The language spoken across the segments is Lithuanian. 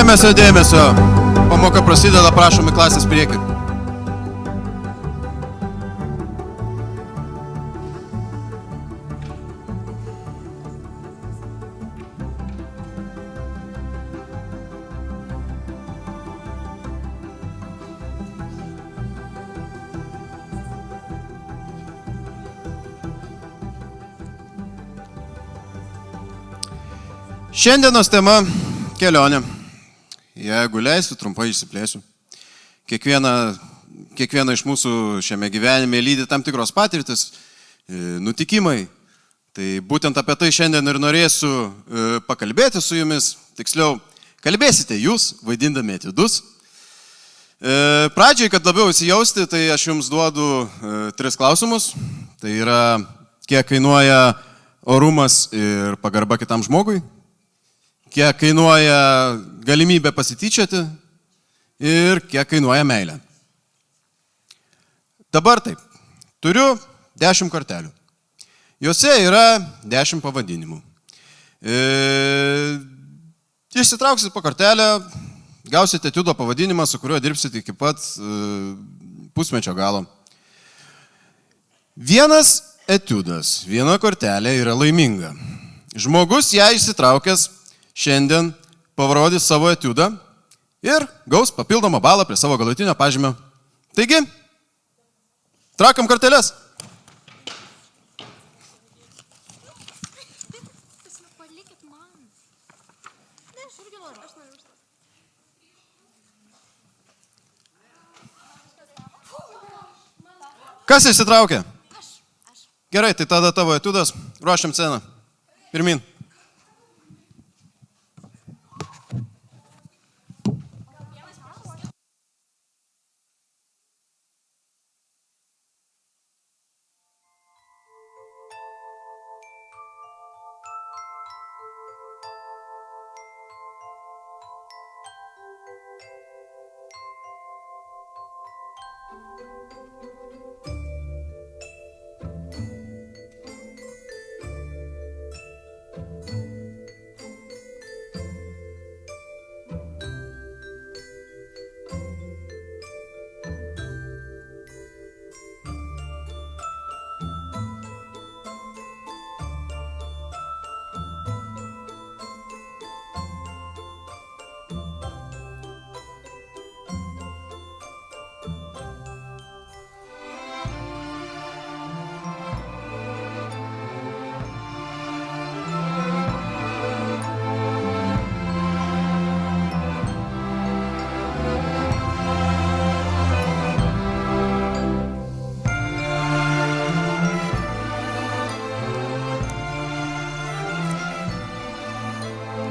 Dėmesio, dėmesio. Pamoka prasideda, prašom į klasės priekį. Šiandienos tema – kelionė. Jeigu leisiu, trumpai išsiplėsiu. Kiekvieną iš mūsų šiame gyvenime lydi tam tikros patirtis, nutikimai. Tai būtent apie tai šiandien ir norėsiu pakalbėti su jumis. Tiksliau, kalbėsite jūs, vaidindami atidus. Pradžiai, kad labiau įsijausti, tai aš jums duodu 3 klausimus. Tai yra, kiek kainuoja orumas ir pagarba kitam žmogui. Kiek kainuoja galimybė pasityčioti ir kiek kainuoja meilė. Dabar taip, turiu 10 kortelių. Jose yra 10 pavadinimų. Išsitrauksit po kortelę, gausite etiudo pavadinimą, su kuriuo dirbsite iki pat pusmečio galo. Vienas etiudas, viena kortelė yra laiminga. Žmogus ją išsitraukęs šiandien parodys savo etiudą ir gaus papildomą balą prie savo galutinio pažymio. Taigi, trakam korteles. Kas išsitraukė? Gerai, tai tada tavo etiudas. Ruošiam sceną. Pirmin.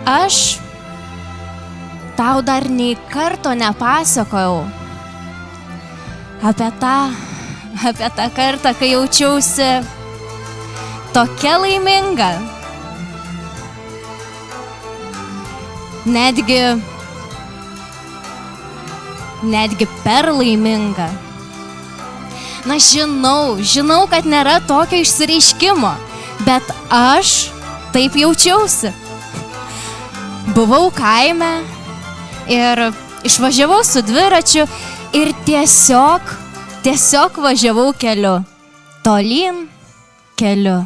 Aš tau dar nei karto nepasakojau apie tą kartą, kai jaučiausi tokia laiminga. Netgi per laiminga. Na, žinau, kad nėra tokio išsireiškimo, bet aš taip jaučiausi. Buvau kaime ir išvažiavau su dviračiu ir tiesiog važiavau keliu. Tolyn keliu.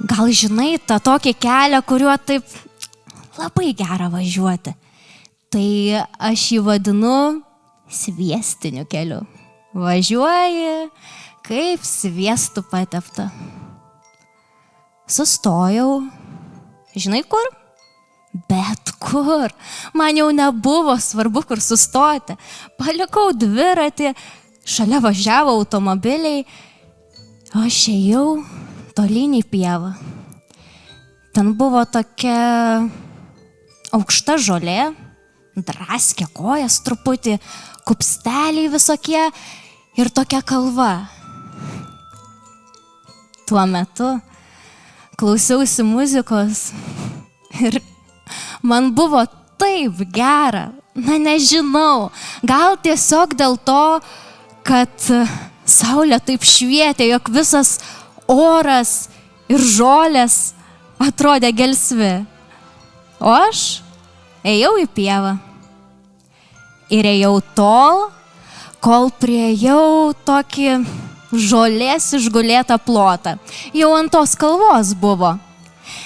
Gal žinai tą tokį kelią, kuriuo taip labai gera važiuoti. Tai aš jį vadinu sviestiniu keliu. Važiuoji kaip sviestu patepta. Sustojau. Žinai kur? Bet kur? Man jau nebuvo svarbu, kur sustoti. Palikau dviratį, šalia važiavo automobiliai, o aš ėjau tolyn į pievą. Ten buvo tokia aukšta žolė, draskė kojas truputį, kupsteliai visokie ir tokia kalva. Tuo metu klausiausi muzikos ir man buvo taip gera. Na, nežinau, gal tiesiog dėl to, kad saulė taip švietė, jog visas oras ir žolės atrodė gelsvi. O aš ėjau į pievą. Ir ėjau tol, kol priejau tokį žolės išgulėtą plotą. Jau ant tos kalvos buvo.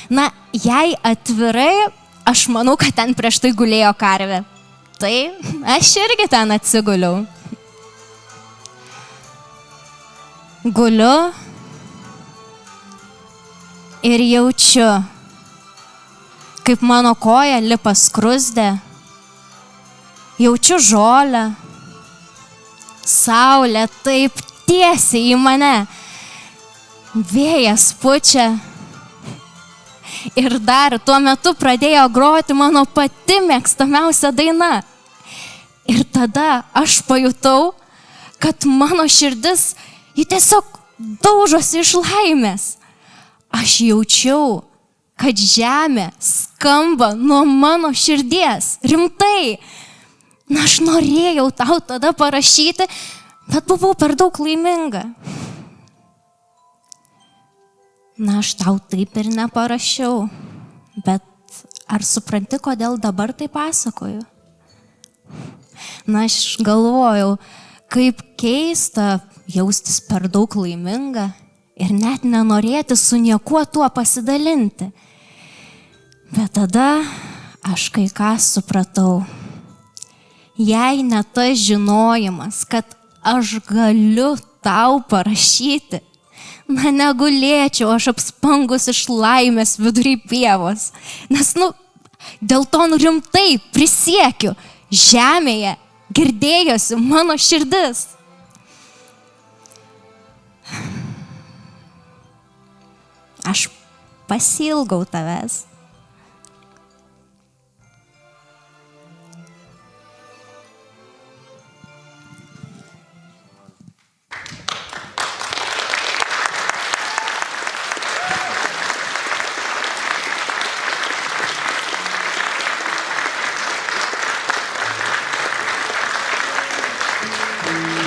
Na, jei atvirai, aš manau, kad ten prieš tai gulėjo karvė. Tai aš irgi ten atsiguliau. Guliu ir jaučiu, kaip mano koja lipa skruzdė. Jaučiu žolę. Saulė taip tiesiai į mane. Vėjas pučia. Ir dar tuo metu pradėjo groti mano pati mėgstamiausia daina. Ir tada aš pajutau, kad mano širdis, ji tiesiog daužosi iš laimės. Aš jaučiau, kad žemė skamba nuo mano širdies. Rimtai. Na, aš norėjau tau tada parašyti, bet buvau per daug laiminga. Na, aš tau taip ir neparašiau, bet ar supranti, kodėl dabar tai pasakoju? Na, aš galvojau, kaip keista jaustis per daug laiminga ir net nenorėti su niekuo tuo pasidalinti. Bet tada aš kai ką supratau. Jei ne tas žinojimas, kad aš galiu tau parašyti, na, negulėčiau aš apspangus iš laimės vidury pievos. Nes, dėl to rimtai prisiekiu, žemėje girdėjosi mano širdis. Aš pasiilgau tavęs.